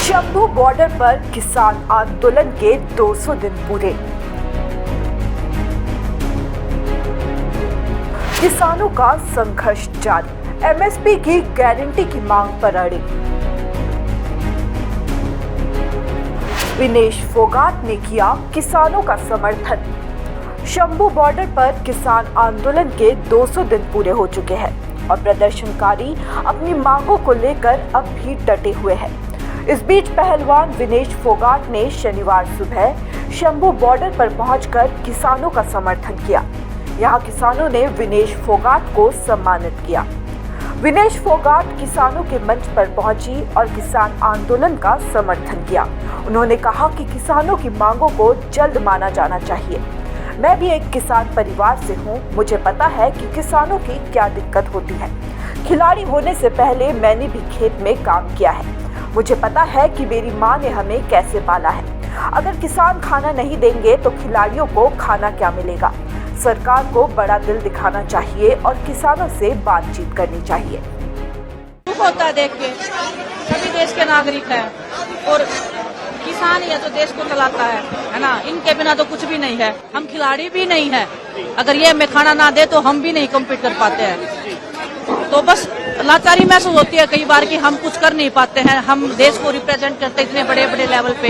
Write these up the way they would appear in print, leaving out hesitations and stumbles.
Shambhu border पर किसान आंदोलन के 200 दिन पूरे। किसानों का संघर्ष जारी, एमएसपी की गारंटी की मांग पर अड़े। विनेश फोगाट ने किया किसानों का समर्थन। शंभू बॉर्डर पर किसान आंदोलन के 200 दिन पूरे हो चुके हैं और प्रदर्शनकारी अपनी मांगों को लेकर अब भी डटे हुए हैं। इस बीच पहलवान विनेश फोगाट ने शनिवार सुबह शंभू बॉर्डर पर पहुंचकर किसानों का समर्थन किया। यहां किसानों ने विनेश फोगाट को सम्मानित किया। विनेश फोगाट किसानों के मंच पर पहुंची और किसान आंदोलन का समर्थन किया। उन्होंने कहा कि किसानों की मांगों को जल्द माना जाना चाहिए। मैं भी एक किसान परिवार से हूं, मुझे पता है कि किसानों की क्या दिक्कत होती है। खिलाड़ी होने से पहले मैंने भी खेत में काम किया है। मुझे पता है कि मेरी माँ ने हमें कैसे पाला है। अगर किसान खाना नहीं देंगे तो खिलाड़ियों को खाना क्या मिलेगा। सरकार को बड़ा दिल दिखाना चाहिए और किसानों से बातचीत करनी चाहिए। दुख होता है देख के, सभी देश के नागरिक हैं और किसान ही है तो देश को चलाता है ना। इनके बिना तो कुछ भी नहीं है। हम खिलाड़ी भी नहीं है, अगर ये हमें खाना ना दे तो हम भी नहीं कम्पीट कर पाते हैं। तो बस लाचारी महसूस होती है कई बार कि हम कुछ कर नहीं पाते हैं। हम देश को रिप्रेजेंट करते इतने बड़े बड़े लेवल पे,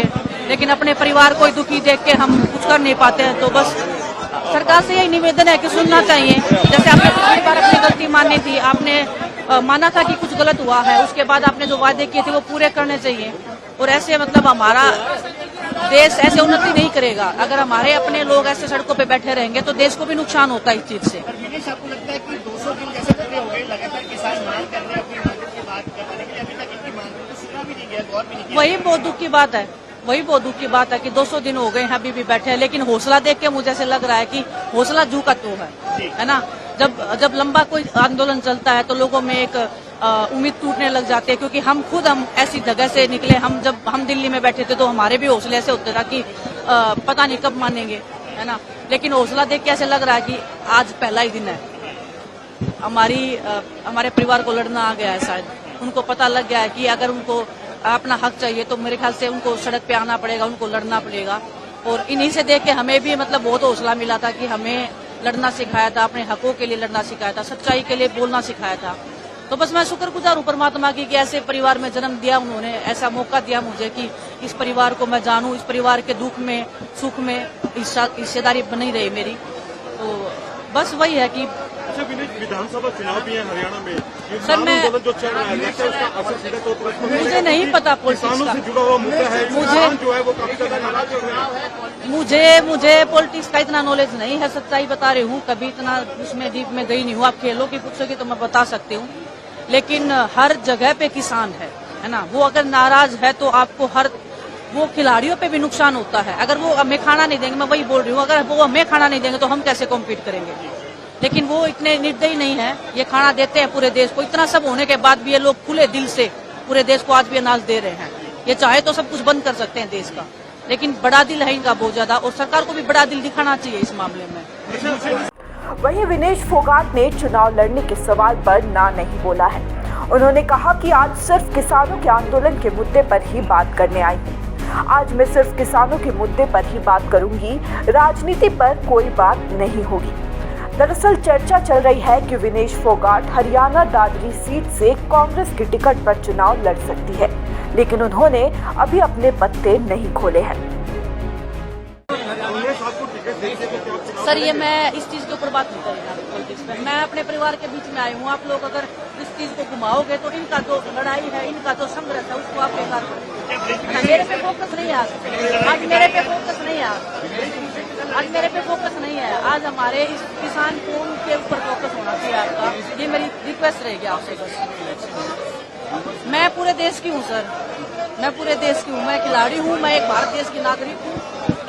लेकिन अपने परिवार को दुखी देख के हम कुछ कर नहीं पाते हैं। तो बस सरकार से यही निवेदन है कि सुनना चाहिए। जैसे आपने पिछली बार अपनी गलती मानी थी, आपने माना था कि कुछ गलत हुआ है, उसके बाद आपने जो वादे किए थे वो पूरे करने चाहिए। और ऐसे मतलब हमारा देश ऐसे उन्नति नहीं करेगा। अगर हमारे अपने लोग ऐसे सड़कों पे बैठे रहेंगे तो देश को भी नुकसान होता है इस चीज से। आपको लगता है कि 200 दिन कैसे पूरे हो गए, लगातार किसान मांग कर रहे हैं अपनी मदद की बात कर रहे हैं, लेकिन अभी तक इनकी मांग को सुना भी नहीं गया, गौर भी नहीं किया। वही बहुत दुख की बात है, वही बहुत दुख की बात है कि 200 दिन हो गए हैं, अभी भी बैठे हैं। लेकिन हौसला देख के मुझे ऐसे लग रहा है कि हौसला झुका तो है ना। जब लंबा कोई आंदोलन चलता है तो लोगों में एक उम्मीद टूटने लग जाती है, क्योंकि हम ऐसी जगह से निकले। जब हम दिल्ली में बैठे थे तो हमारे भी हौसले ऐसे होते था कि पता नहीं कब मानेंगे, है ना। लेकिन हौसला देख के ऐसे लग रहा है कि आज पहला ही दिन है। हमारे परिवार को लड़ना आ गया है। शायद उनको पता लग गया है कि अगर उनको अपना हक चाहिए तो मेरे ख्याल से उनको सड़क पे आना पड़ेगा, उनको लड़ना पड़ेगा। और इन्हीं से देख के हमें भी मतलब बहुत हौसला मिला था कि हमें लड़ना सिखाया था, अपने हकों के लिए लड़ना सिखाया था, सच्चाई के लिए बोलना सिखाया था। तो बस मैं शुक्रगुजार हूँ परमात्मा की कि ऐसे परिवार में जन्म दिया उन्होंने, ऐसा मौका दिया मुझे कि इस परिवार को मैं जानूं, इस परिवार के दुख में सुख में हिस्सेदारी बनी रही मेरी। तो बस वही है कि विधानसभा चुनाव भी है हरियाणा में, सर मैं जो चल रहा है उसका असर सीधे तौर पर मुझे नहीं पता पॉलिटिक्स का, जुड़ा हुआ मुद्दा है। किसान जो है वो काफी ज्यादा नाराज हो रहे हैं। मुझे पॉलिटिक्स का इतना नॉलेज नहीं है, सच्चाई बता रही हूँ। कभी इतना उसमें डीप में गई नहीं हूँ। आप खेलों की पूछोगे तो मैं बता सकती हूँ, लेकिन हर जगह पे किसान है ना। वो अगर नाराज है तो आपको वो खिलाड़ियों पे भी नुकसान होता है। अगर वो हमें खाना नहीं देंगे, मैं वही बोल रही हूँ, अगर वो हमें खाना नहीं देंगे तो हम कैसे कॉम्पीट करेंगे। लेकिन वो इतने निर्दयी नहीं है, ये खाना देते हैं पूरे देश को। इतना सब होने के बाद भी ये लोग खुले दिल से पूरे देश को आज भी अनाज दे रहे हैं। ये चाहे तो सब कुछ बंद कर सकते हैं देश का, लेकिन बड़ा दिल है इनका बहुत ज्यादा, और सरकार को भी बड़ा दिल दिखाना चाहिए इस मामले में। वहीं विनेश फोगाट ने चुनाव लड़ने के सवाल पर ना नहीं बोला है। उन्होंने कहा कि आज सिर्फ किसानों के आंदोलन के मुद्दे पर ही बात करने आई हूँ। आज मैं सिर्फ किसानों के मुद्दे पर ही बात करूंगी, राजनीति पर कोई बात नहीं होगी। दरअसल चर्चा चल रही है कि विनेश फोगाट हरियाणा दादरी सीट से कांग्रेस की टिकट पर चुनाव लड़ सकती है, लेकिन उन्होंने अभी अपने पत्ते नहीं खोले हैं। सर ये मैं इस चीज के ऊपर बात नहीं करूँगा पॉलिटिक्स पे। मैं अपने परिवार के बीच में आई हूँ। आप लोग अगर इस चीज को घुमाओगे तो इनका जो लड़ाई है, इनका जो संघर्ष है, उसको आप बेकार करोगे। मेरे पे फोकस नहीं है आज मेरे पे फोकस नहीं है आज मेरे पे फोकस नहीं है। आज हमारे इस किसान कौम के ऊपर फोकस होना चाहिए आपका। ये मेरी रिक्वेस्ट रहेगी आपसे। बस मैं पूरे देश की हूँ सर, मैं पूरे देश की हूँ। मैं खिलाड़ी हूँ, मैं एक भारत देश की नागरिक हूँ।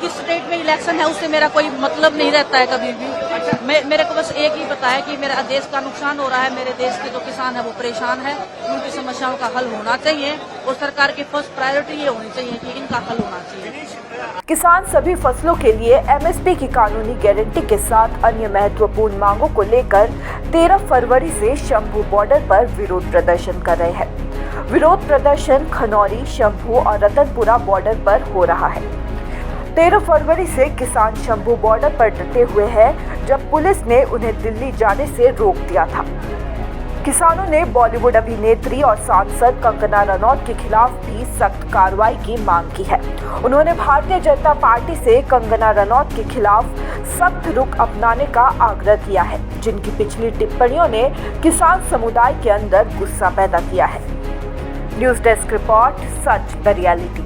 किस स्टेट में इलेक्शन है उससे मेरा कोई मतलब नहीं रहता है कभी भी। मेरे को बस एक ही पता है कि मेरा देश का नुकसान हो रहा है। मेरे देश के जो किसान है वो परेशान है, उनकी समस्याओं का हल होना चाहिए और सरकार की फर्स्ट प्रायोरिटी ये होनी चाहिए कि इनका हल होना चाहिए। किसान सभी फसलों के लिए एमएसपी की कानूनी गारंटी के साथ अन्य महत्वपूर्ण मांगों को लेकर 13 फरवरी से शंभू बॉर्डर पर विरोध प्रदर्शन कर रहे हैं। विरोध प्रदर्शन खनौरी, शंभू और रतनपुरा बॉर्डर पर हो रहा है। 13 फरवरी से किसान शंभू बॉर्डर पर डटे हुए हैं, जब पुलिस ने उन्हें दिल्ली जाने से रोक दिया था। किसानों ने बॉलीवुड अभिनेत्री और सांसद कंगना रनौत के खिलाफ भी सख्त कार्रवाई की मांग की है। उन्होंने भारतीय जनता पार्टी से कंगना रनौत के खिलाफ सख्त रुख अपनाने का आग्रह किया है, जिनकी पिछली टिप्पणियों ने किसान समुदाय के अंदर गुस्सा पैदा किया है। न्यूज़ डेस्क रिपोर्ट, सच द रियलिटी।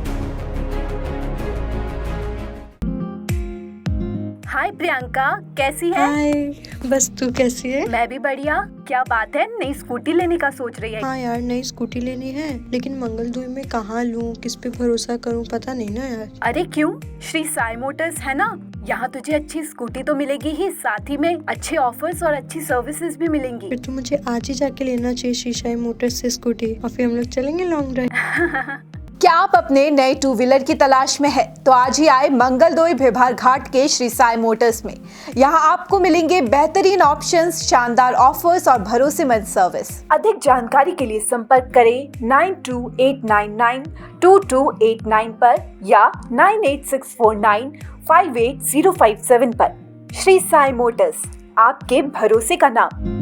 हाय प्रियंका, कैसी है? हाय, बस तू कैसी है? मैं भी बढ़िया। क्या बात है, नई स्कूटी लेने का सोच रही है? हाँ यार, नई स्कूटी लेनी है, लेकिन मंगलदुई में कहाँ लूँ, किस पे भरोसा करूँ, पता नहीं ना यार। अरे क्यों, श्री साई मोटर्स है ना, यहाँ तुझे अच्छी स्कूटी तो मिलेगी ही, साथ ही में अच्छे ऑफर्स और अच्छी सर्विसेज भी मिलेंगी। फिर तो मुझे आज ही जाके लेना चाहिए श्री साई मोटर्स से स्कूटी, और फिर हम लोग चलेंगे लॉन्ग ड्राइव। क्या आप अपने नए टू व्हीलर की तलाश में है तो आज ही आए मंगलदोई भिभार घाट के श्री साई मोटर्स में। यहाँ आपको मिलेंगे बेहतरीन ऑप्शंस, शानदार ऑफर्स और भरोसेमंद सर्विस। अधिक जानकारी के लिए संपर्क करें 9289922289 पर या 986495805 पर। श्री साई मोटर्स, आपके भरोसे का नाम।